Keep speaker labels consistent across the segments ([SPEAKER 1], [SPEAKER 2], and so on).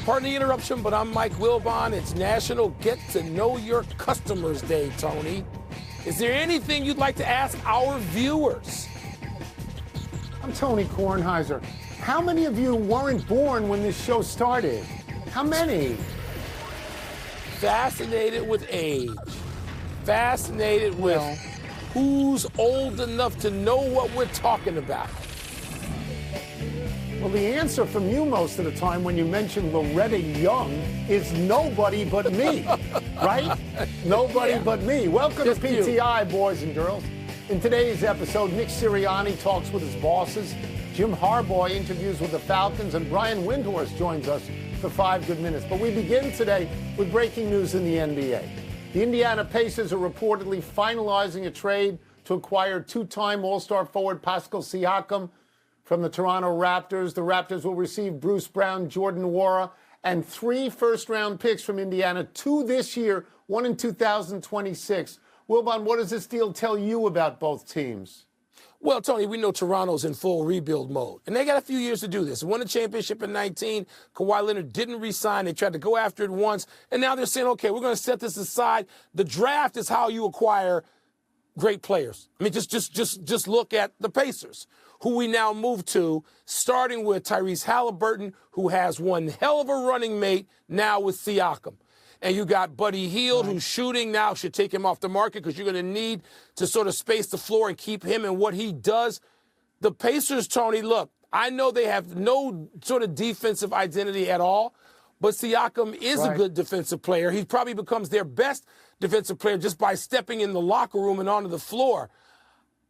[SPEAKER 1] Pardon the interruption, but I'm Mike Wilbon. It's National Get to Know Your Customers Day, Tony. Is there anything you'd like to ask our viewers?
[SPEAKER 2] I'm Tony Kornheiser. How many of you weren't born when this show started? How many?
[SPEAKER 1] Fascinated with age. Fascinated with who's old enough to know what we're talking about.
[SPEAKER 2] Well, the answer from you most of the time when you mention Loretta Young is nobody but me, right? Nobody but me. Welcome to PTI, boys and girls. In today's episode, Nick Sirianni talks with his bosses, Jim Harbaugh interviews with the Falcons, and Brian Windhorst joins us for 5 good minutes. But we begin today with breaking news in the NBA. The Indiana Pacers are reportedly finalizing a trade to acquire two-time All-Star forward Pascal Siakam from the Toronto Raptors. The Raptors will receive Bruce Brown, Jordan Nwora, and 3 first-round picks from Indiana, 2 this year, 1 in 2026. Wilbon, what does this deal tell you about both teams?
[SPEAKER 1] Well, Tony, we know Toronto's in full rebuild mode, and they got a few years to do this. They won a championship in 19. Kawhi Leonard didn't re-sign. They tried to go after it once, and now they're saying, okay, we're going to set this aside. The draft is how you acquire great players. I mean, just look at the Pacers, who we now move to, starting with Tyrese Halliburton, who has one hell of a running mate now with Siakam. And you got Buddy Hield, who's shooting now, should take him off the market because you're going to need to sort of space the floor and keep him and what he does. The Pacers, Tony, look, I know they have no sort of defensive identity at all, but Siakam is a good defensive player. He probably becomes their best defensive player just by stepping in the locker room and onto the floor.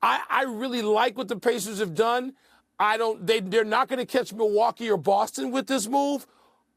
[SPEAKER 1] I really like what the Pacers have done. They're not going to catch Milwaukee or Boston with this move.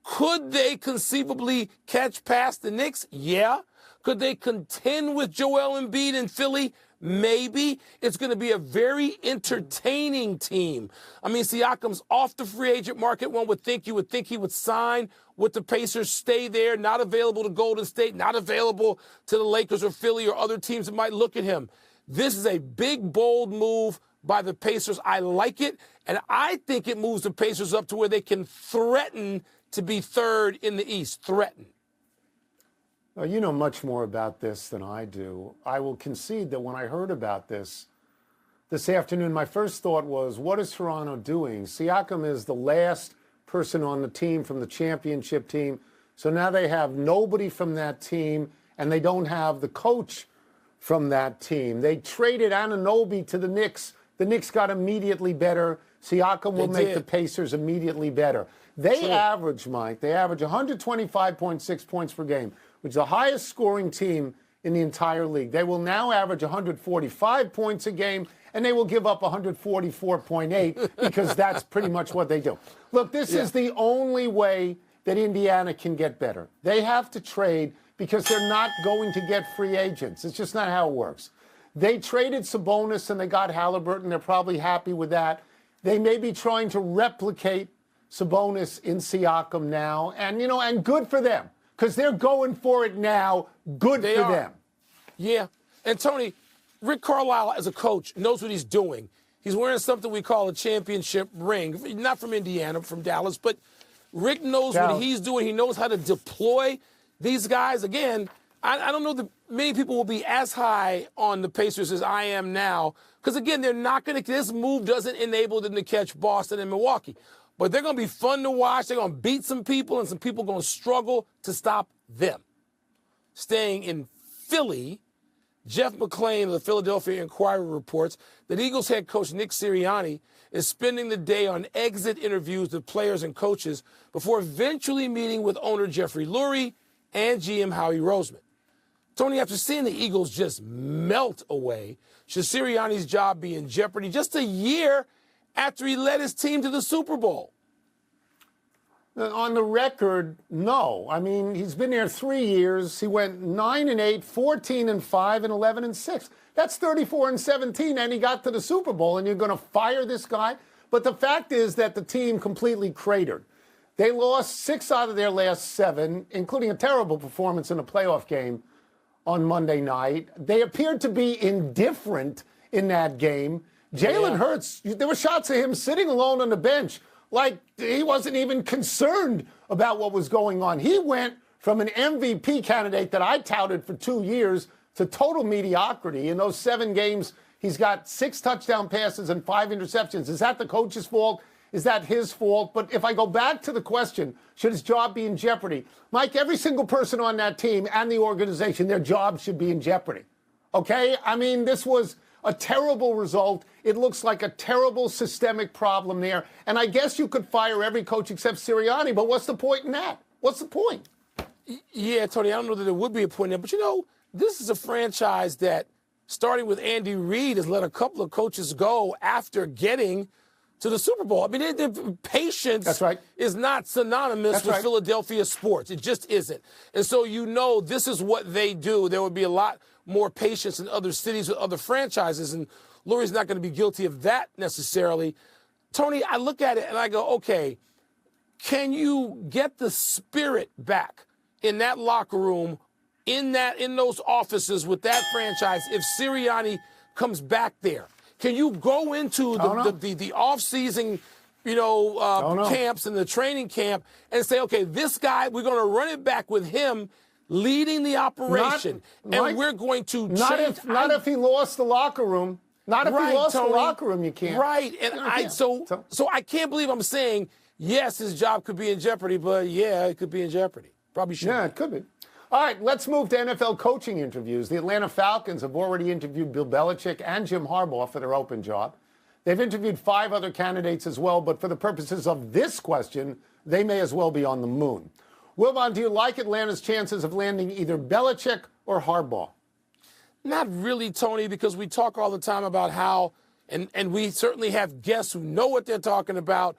[SPEAKER 1] Could they conceivably catch past the Knicks? Yeah. Could they contend with Joel Embiid in Philly? Maybe. It's going to be a very entertaining team. I mean, Siakam's off the free agent market. One would think you would think he would sign with the Pacers, stay there, not available to Golden State, not available to the Lakers or Philly or other teams that might look at him. This is a big, bold move by the Pacers. I like it, and I think it moves the Pacers up to where they can threaten to be third in the East. Threaten.
[SPEAKER 2] Well, you know much more about this than I do. I will concede that when I heard about this afternoon, my first thought was, what is Toronto doing? Siakam is the last person on the team from the championship team, so now they have nobody from that team, and they don't have the coach from that team. They traded Anunoby to the Knicks. The Knicks got immediately better. Siakam will make the Pacers immediately better. They average, Mike, 125.6 points per game, which is the highest scoring team in the entire league. They will now average 145 points a game, and they will give up 144.8 because that's pretty much what they do. Look, this is the only way that Indiana can get better. They have to trade because they're not going to get free agents. It's just not how it works. They traded Sabonis and they got Halliburton. They're probably happy with that. They may be trying to replicate Sabonis in Siakam now, and and good for them because they're going for it now. Good for them.
[SPEAKER 1] Yeah, and Tony, Rick Carlisle as a coach knows what he's doing. He's wearing something we call a championship ring, not from Indiana, from Dallas, but Rick knows what he's doing. He knows how to deploy these guys. Again, I don't know that many people will be as high on the Pacers as I am now because, again, they're not going to – this move doesn't enable them to catch Boston and Milwaukee. But they're going to be fun to watch. They're going to beat some people, and some people are going to struggle to stop them. Staying in Philly, Jeff McClain of the Philadelphia Inquirer reports that Eagles head coach Nick Sirianni is spending the day on exit interviews with players and coaches before eventually meeting with owner Jeffrey Lurie and GM Howie Roseman. Tony, after seeing the Eagles just melt away, should Sirianni's job be in jeopardy just a year after he led his team to the Super Bowl?
[SPEAKER 2] On the record, no. I mean, he's been there 3 years. He went 9-8, 14-5, and 11-6. That's 34-17, and he got to the Super Bowl, and you're going to fire this guy? But the fact is that the team completely cratered. They lost 6 out of their last 7, including a terrible performance in a playoff game on Monday night. They appeared to be indifferent in that game. Jalen Hurts, there were shots of him sitting alone on the bench, like he wasn't even concerned about what was going on. He went from an MVP candidate that I touted for 2 years to total mediocrity. In those 7 games, he's got 6 touchdown passes and 5 interceptions. Is that the coach's fault? Is that his fault? But if I go back to the question, should his job be in jeopardy? Mike, every single person on that team and the organization, their job should be in jeopardy. Okay? I mean, this was a terrible result. It looks like a terrible systemic problem there. And I guess you could fire every coach except Sirianni, but what's the point in that? What's the point?
[SPEAKER 1] Yeah, Tony, I don't know that there would be a point there. But, you know, this is a franchise that, starting with Andy Reid, has let a couple of coaches go after getting to the Super Bowl. I mean, the patience
[SPEAKER 2] That's right.
[SPEAKER 1] is not synonymous with Philadelphia sports. It just isn't. And so you know this is what they do. There would be a lot more patience in other cities with other franchises, and Lurie's not going to be guilty of that necessarily. Tony, I look at it and I go, okay, can you get the spirit back in that locker room, in those offices with that franchise if Sirianni comes back there? Can you go into the off-season, camps and the training camp and say, okay, this guy, we're going to run it back with him leading the operation, we're going to change.
[SPEAKER 2] Not if he lost the locker room. Not if he lost the locker room, you can't.
[SPEAKER 1] Right, and so I can't believe I'm saying, yes, his job could be in jeopardy, but, yeah, it could be in jeopardy. Probably should.
[SPEAKER 2] Yeah, it could be. All right, let's move to NFL coaching interviews. The Atlanta Falcons have already interviewed Bill Belichick and Jim Harbaugh for their open job. They've interviewed 5 other candidates as well, but for the purposes of this question, they may as well be on the moon. Wilbon, do you like Atlanta's chances of landing either Belichick or Harbaugh?
[SPEAKER 1] Not really, Tony, because we talk all the time about how, and we certainly have guests who know what they're talking about,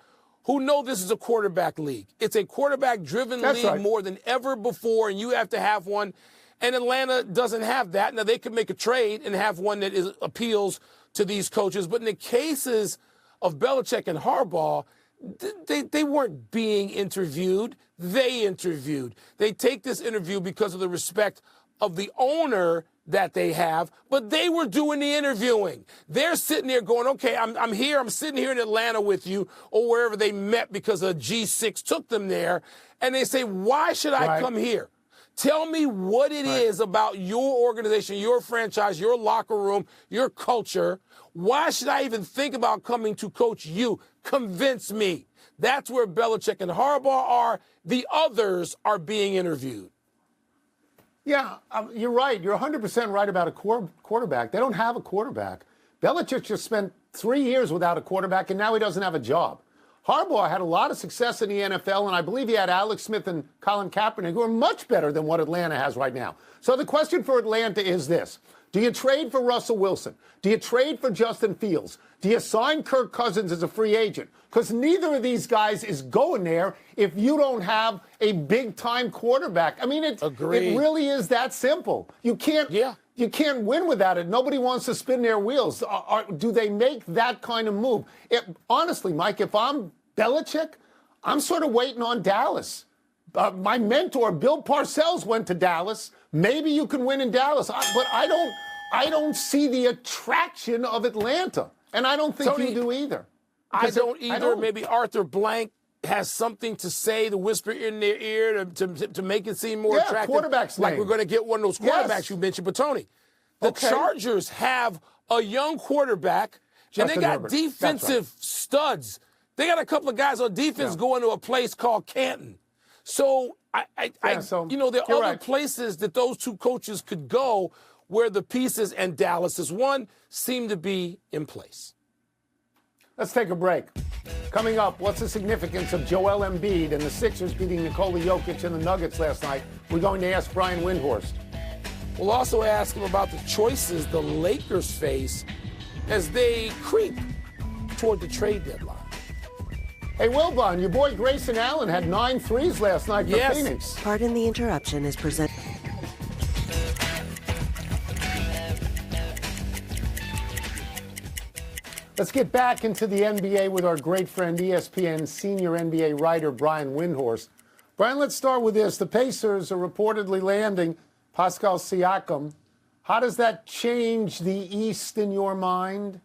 [SPEAKER 1] who know this is a quarterback league. It's a quarterback-driven league more than ever before, and you have to have one. And Atlanta doesn't have that. Now, they could make a trade and have one that appeals to these coaches. But in the cases of Belichick and Harbaugh, they weren't being interviewed. They interviewed. They take this interview because of the respect of the owner that they have, but they were doing the interviewing. They're sitting there going, okay, I'm sitting here in Atlanta with you, or wherever they met because a G6 took them there, and they say, why should I come here? Tell me what it is about your organization, your franchise, your locker room, your culture. Why should I even think about coming to coach you? Convince me. That's where Belichick and Harbaugh are. The others are being interviewed.
[SPEAKER 2] Yeah, you're right. You're 100% right about a quarterback. They don't have a quarterback. Belichick just spent 3 years without a quarterback, and now he doesn't have a job. Harbaugh had a lot of success in the NFL, and I believe he had Alex Smith and Colin Kaepernick, who are much better than what Atlanta has right now. So the question for Atlanta is this. Do you trade for Russell Wilson? Do you trade for Justin Fields? Do you sign Kirk Cousins as a free agent? Because neither of these guys is going there if you don't have a big-time quarterback. I mean, it really is that simple. You can't win without it. Nobody wants to spin their wheels. Do they make that kind of move? Honestly, Mike, if I'm Belichick, I'm sort of waiting on Dallas. My mentor, Bill Parcells, went to Dallas. Maybe you can win in Dallas, but I don't see the attraction of Atlanta, and I don't think Tony, you do either.
[SPEAKER 1] I don't either. Maybe Arthur Blank has something to say, to whisper in their ear to make it seem more attractive.
[SPEAKER 2] Quarterback's
[SPEAKER 1] like
[SPEAKER 2] name.
[SPEAKER 1] We're going to get one of those quarterbacks you mentioned. But, Tony, the Chargers have a young quarterback, and they got defensive studs. They got a couple of guys on defense going to a place called Canton. So, there are other places that those two coaches could go where the pieces, and Dallas is one, seem to be in place.
[SPEAKER 2] Let's take a break. Coming up, what's the significance of Joel Embiid and the Sixers beating Nikola Jokic and the Nuggets last night? We're going to ask Brian Windhorst.
[SPEAKER 1] We'll also ask him about the choices the Lakers face as they creep toward the trade deadline.
[SPEAKER 2] Hey, Wilbon, your boy Grayson Allen had 9 threes last night for Phoenix.
[SPEAKER 3] Pardon the interruption is presented.
[SPEAKER 2] Let's get back into the NBA with our great friend, ESPN senior NBA writer Brian Windhorst. Brian, let's start with this. The Pacers are reportedly landing Pascal Siakam. How does that change the East in your mind?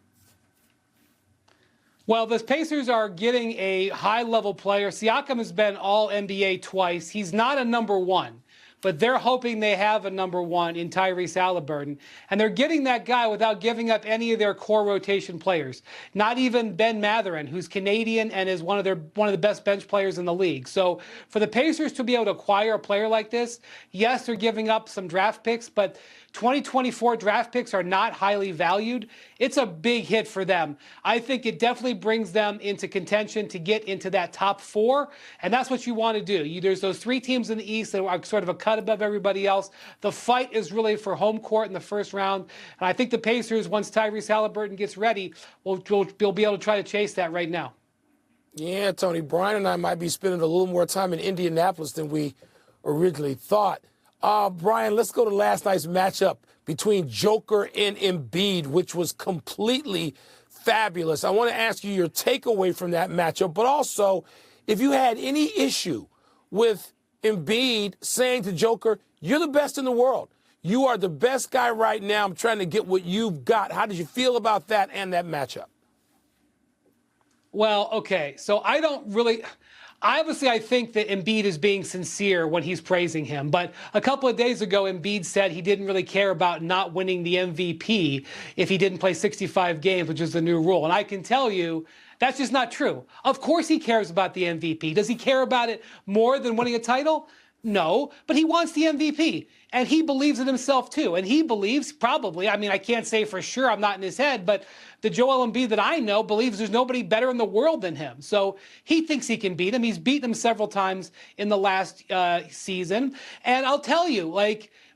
[SPEAKER 4] Well, the Pacers are getting a high-level player. Siakam has been All-NBA twice. He's not a number one, but they're hoping they have a number one in Tyrese Halliburton. And they're getting that guy without giving up any of their core rotation players. Not even Ben Mathurin, who's Canadian and is one of the best bench players in the league. So for the Pacers to be able to acquire a player like this, yes, they're giving up some draft picks, but 2024 draft picks are not highly valued. It's a big hit for them. I think it definitely brings them into contention to get into that top four, and that's what you want to do. There's those three teams in the East that are sort of a cut above everybody else. The fight is really for home court in the first round, and I think the Pacers, once Tyrese Halliburton gets ready, will be able to try to chase that right now.
[SPEAKER 1] Yeah, Tony, Brian and I might be spending a little more time in Indianapolis than we originally thought. Brian, let's go to last night's matchup between Joker and Embiid, which was completely fabulous. I want to ask you your takeaway from that matchup, but also if you had any issue with Embiid saying to Joker, you're the best in the world. You are the best guy right now. I'm trying to get what you've got. How did you feel about that and that matchup?
[SPEAKER 4] Well, okay, so obviously, I think that Embiid is being sincere when he's praising him. But a couple of days ago, Embiid said he didn't really care about not winning the MVP if he didn't play 65 games, which is the new rule. And I can tell you, that's just not true. Of course he cares about the MVP. Does he care about it more than winning a title? No, but he wants the MVP. And he believes in himself, too. And he believes, probably, I can't say for sure, I'm not in his head, but the Joel Embiid that I know believes there's nobody better in the world than him. So he thinks he can beat him. He's beaten him several times in the last season. And I'll tell you,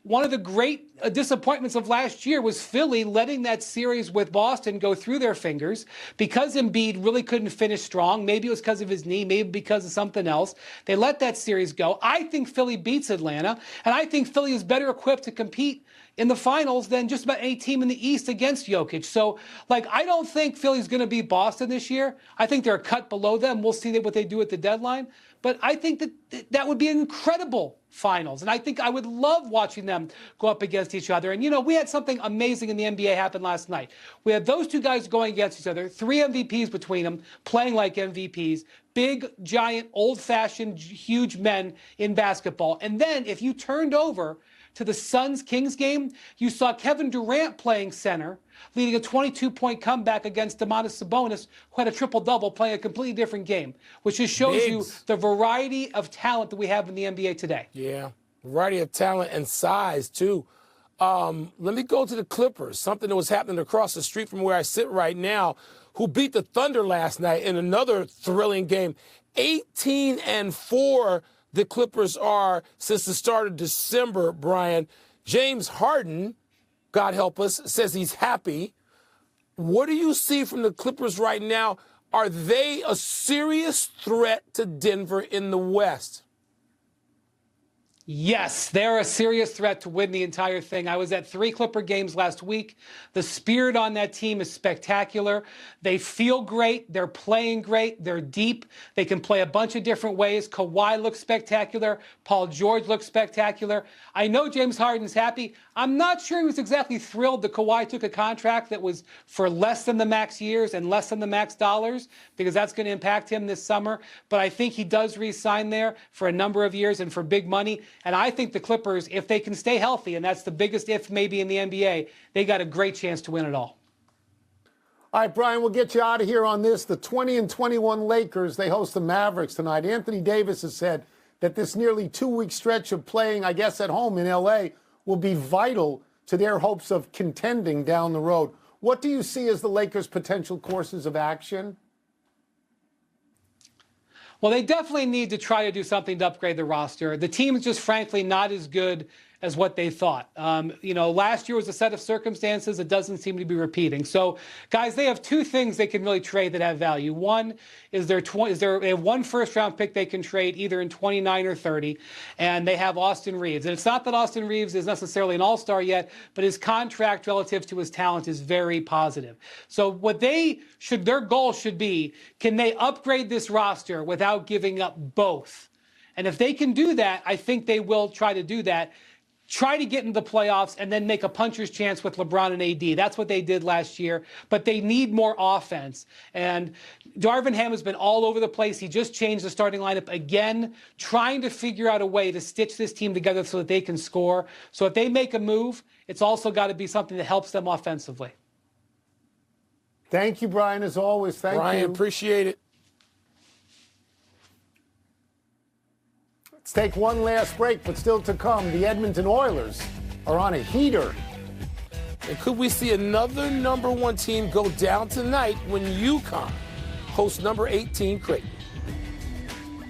[SPEAKER 4] one of the great disappointments of last year was Philly letting that series with Boston go through their fingers because Embiid really couldn't finish strong. Maybe it was because of his knee, maybe because of something else. They let that series go. I think Philly beats Atlanta, and I think Philly is better equipped to compete in the finals than just about any team in the East against Jokic. So, I don't think Philly's going to beat Boston this year. I think they're a cut below them. We'll see what they do at the deadline. But I think that would be an incredible finals. And I think I would love watching them go up against each other. And, we had something amazing in the NBA happen last night. We had those two guys going against each other, 3 MVPs between them, playing like MVPs, big, giant, old-fashioned, huge men in basketball. And then if you turned over to the Suns-Kings game, you saw Kevin Durant playing center, leading a 22-point comeback against Domantas Sabonis, who had a triple-double, playing a completely different game, which just shows you the variety of talent that we have in the NBA today.
[SPEAKER 1] Yeah, variety of talent and size, too. Let me go to the Clippers, something that was happening across the street from where I sit right now, who beat the Thunder last night in another thrilling game. 18-4 the Clippers are since the start of December, Brian. James Harden, God help us, says he's happy. What do you see from the Clippers right now? Are they a serious threat to Denver in the West?
[SPEAKER 4] Yes, they're a serious threat to win the entire thing. I was at 3 Clipper games last week. The spirit on that team is spectacular. They feel great. They're playing great. They're deep. They can play a bunch of different ways. Kawhi looks spectacular. Paul George looks spectacular. I know James Harden's happy. I'm not sure he was exactly thrilled that Kawhi took a contract that was for less than the max years and less than the max dollars, because that's going to impact him this summer. But I think he does re-sign there for a number of years and for big money. And I think the Clippers, if they can stay healthy, and that's the biggest if maybe in the NBA, they got a great chance to win it all.
[SPEAKER 2] All right, Brian, we'll get you out of here on this. The 20-21 Lakers, they host the Mavericks tonight. Anthony Davis has said that this nearly 2-week stretch of playing, I guess, at home in L.A. will be vital to their hopes of contending down the road. What do you see as the Lakers' potential courses of action?
[SPEAKER 4] Well, they definitely need to try to do something to upgrade the roster. The team is just frankly not as good as what they thought. Last year was a set of circumstances that doesn't seem to be repeating. So, guys, they have 2 things they can really trade that have value. One is they have 1 first-round pick they can trade either in 29 or 30, and they have Austin Reeves. And it's not that Austin Reeves is necessarily an all-star yet, but his contract relative to his talent is very positive. So their goal should be, can they upgrade this roster without giving up both? And if they can do that, I think they will try to do that. try to get into the playoffs and then make a puncher's chance with LeBron and AD. That's what they did last year, but they need more offense. And Darvin Ham has been all over the place. He just changed the starting lineup again, trying to figure out a way to stitch this team together so that they can score. So if they make a move, it's also got to be something that helps them offensively.
[SPEAKER 2] Thank you, Brian, as always. Thank you.
[SPEAKER 1] Brian, appreciate it.
[SPEAKER 2] Let's take one last break, but still to come, the Edmonton Oilers are on a heater.
[SPEAKER 1] And could we see another number 1 team go down tonight when UConn hosts number 18 Creighton?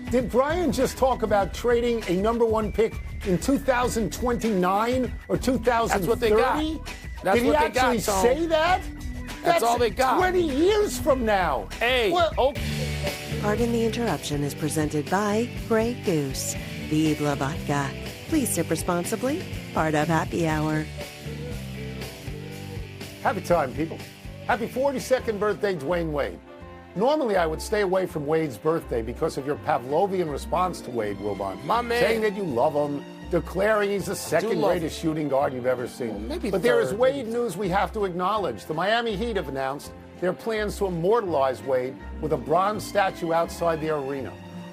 [SPEAKER 2] Did Brian just talk about trading a number 1 pick in 2029 or 2030?
[SPEAKER 1] That's what they got. That's
[SPEAKER 2] Did
[SPEAKER 1] what
[SPEAKER 2] he
[SPEAKER 1] they got,
[SPEAKER 2] actually
[SPEAKER 1] Tom.
[SPEAKER 2] say that?
[SPEAKER 1] That's all they got.
[SPEAKER 2] 20 years from now.
[SPEAKER 1] Hey,
[SPEAKER 3] Pardon the Interruption is presented by Grey Goose. Vive la vodka. Please sip responsibly. Part of Happy Hour.
[SPEAKER 2] Happy time, people. Happy 42nd birthday, Dwayne Wade. Normally, I would stay away from Wade's birthday because of your Pavlovian response to Wade, Wilbon.
[SPEAKER 1] My man.
[SPEAKER 2] Saying that you love him, declaring he's the second greatest shooting guard you've ever seen.
[SPEAKER 1] Well, maybe
[SPEAKER 2] but there
[SPEAKER 1] third,
[SPEAKER 2] is Wade news we have to acknowledge. The Miami Heat have announced their plans to immortalize Wade with a bronze statue outside their arena.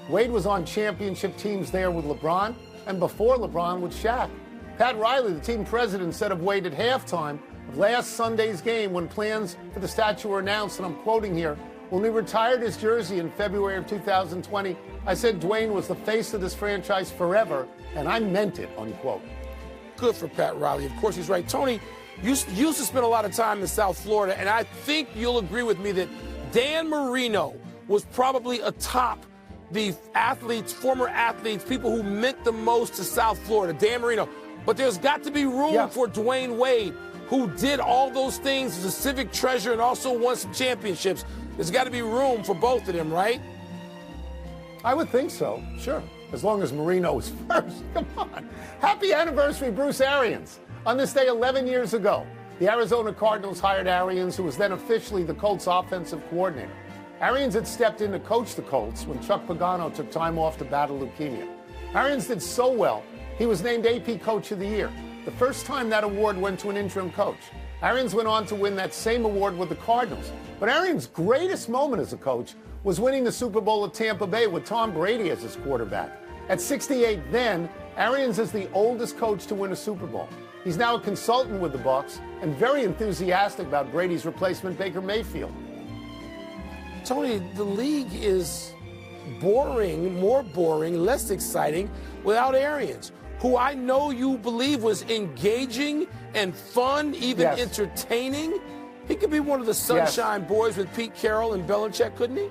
[SPEAKER 2] Wade was on championship teams there with LeBron, and before LeBron with Shaq. Pat Riley, the team president, said of Wade at halftime of last Sunday's game when plans for the statue were announced, and I'm quoting here, "When we retired his jersey in February of 2020, I said Dwayne was the face of this franchise forever, and I meant it," unquote.
[SPEAKER 1] Good for Pat Riley. Of course, he's right. Tony, you used to spend a lot of time in South Florida, and I think you'll agree with me that Dan Marino was probably atop the athletes, former athletes, people who meant the most to South Florida. Dan Marino. But there's got to be room for Dwayne Wade, who did all those things as a civic treasure and also won some championships. There's got to be room for both of them, right?
[SPEAKER 2] I would think so, sure. As long as Marino is first. Come on. Happy anniversary, Bruce Arians. On this day 11 years ago, the Arizona Cardinals hired Arians, who was then officially the Colts offensive coordinator. Arians had stepped in to coach the Colts when Chuck Pagano took time off to battle leukemia. Arians did so well, he was named AP Coach of the Year, the first time that award went to an interim coach. Arians went on to win that same award with the Cardinals. But Arians' greatest moment as a coach was winning the Super Bowl at Tampa Bay with Tom Brady as his quarterback. At 68 then, Arians is the oldest coach to win a Super Bowl. He's now a consultant with the Bucs and very enthusiastic about Brady's replacement, Baker Mayfield.
[SPEAKER 1] Tony, the league is boring, more boring, less exciting without Arians, who I know you believe was engaging and fun, even entertaining. He could be one of the Sunshine Boys with Pete Carroll and Belichick, couldn't he?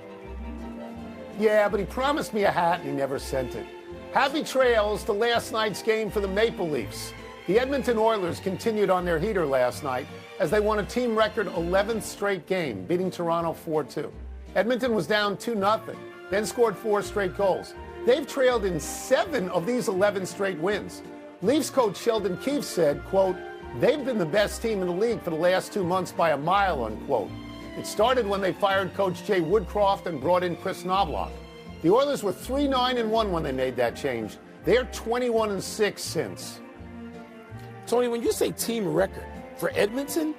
[SPEAKER 2] Yeah, but he promised me a hat and he never sent it. Happy trails to last night's game for the Maple Leafs. The Edmonton Oilers continued on their heater last night as they won a team record 11th straight game, beating Toronto 4-2. Edmonton was down 2-0, then scored 4 straight goals. They've trailed in 7 of these 11 straight wins. Leafs coach Sheldon Keefe said, quote, "They've been the best team in the league for the last 2 months by a mile," unquote. It started when they fired coach Jay Woodcroft and brought in Chris Knobloch. The Oilers were 3-9-1 when they made that change. They're 21-6 since.
[SPEAKER 1] Tony, when you say team record for Edmonton,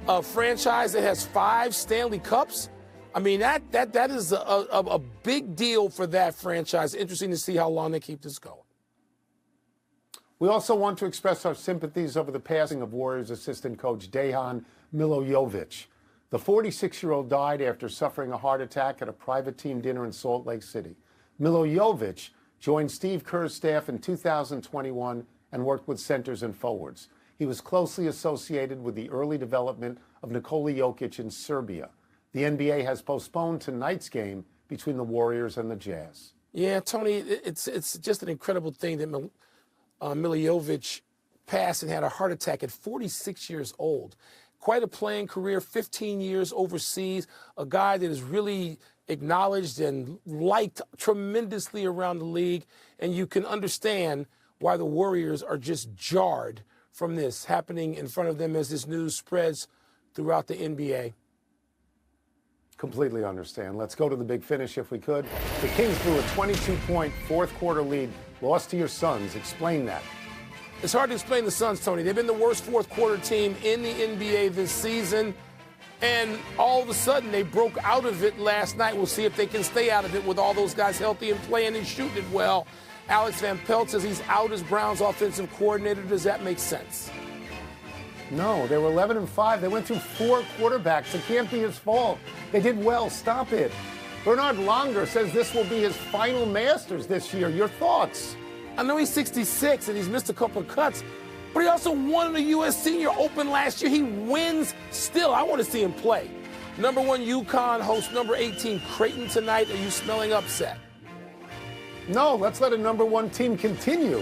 [SPEAKER 1] a franchise that has 5 Stanley Cups, I mean, that is a big deal for that franchise. Interesting to see how long they keep this going.
[SPEAKER 2] We also want to express our sympathies over the passing of Warriors assistant coach Dejan Milojevic. The 46-year-old died after suffering a heart attack at a private team dinner in Salt Lake City. Milojevic joined Steve Kerr's staff in 2021 and worked with centers and forwards. He was closely associated with the early development of Nikola Jokic in Serbia. The NBA has postponed tonight's game between the Warriors and the Jazz.
[SPEAKER 1] Yeah, Tony, it's just an incredible thing that Milojevic passed and had a heart attack at 46 years old. Quite a playing career, 15 years overseas, a guy that is really acknowledged and liked tremendously around the league. And you can understand why the Warriors are just jarred from this happening in front of them as this news spreads throughout the NBA.
[SPEAKER 2] Completely understand. Let's go to the big finish if we could. The Kings blew a 22-point fourth quarter lead, lost to your Suns. Explain that.
[SPEAKER 1] It's hard to explain the Suns, Tony. They've been the worst fourth quarter team in the NBA this season. And all of a sudden, they broke out of it last night. We'll see if they can stay out of it with all those guys healthy and playing and shooting it well. Alex Van Pelt says he's out as Brown's offensive coordinator. Does that make sense?
[SPEAKER 2] No, they were 11-5. They went through 4 quarterbacks. It can't be his fault. They did well. Stop it. Bernard Langer says this will be his final Masters this year. Your thoughts?
[SPEAKER 1] I know he's 66 and he's missed a couple of cuts, but he also won the U.S. Senior Open last year. He wins still. I want to see him play. Number 1 UConn hosts number 18 Creighton tonight. Are you smelling upset?
[SPEAKER 2] No, let's let a number 1 team continue.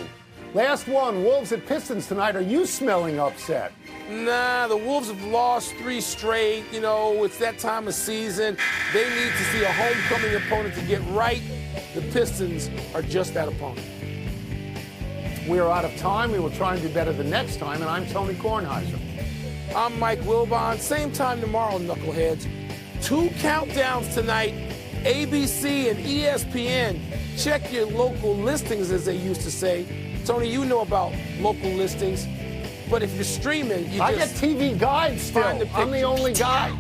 [SPEAKER 2] Last one, Wolves at Pistons tonight. Are you smelling upset?
[SPEAKER 1] Nah, the Wolves have lost 3 straight. You know, it's that time of season. They need to see a homecoming opponent to get right. The Pistons are just that opponent.
[SPEAKER 2] We are out of time. We will try and do better the next time. And I'm Tony Kornheiser.
[SPEAKER 1] I'm Mike Wilbon. Same time tomorrow, knuckleheads. 2 countdowns tonight, ABC and ESPN. Check your local listings, as they used to say. Tony, you know about local listings. But if you're streaming,
[SPEAKER 2] I get TV Guide still. I'm the only guy.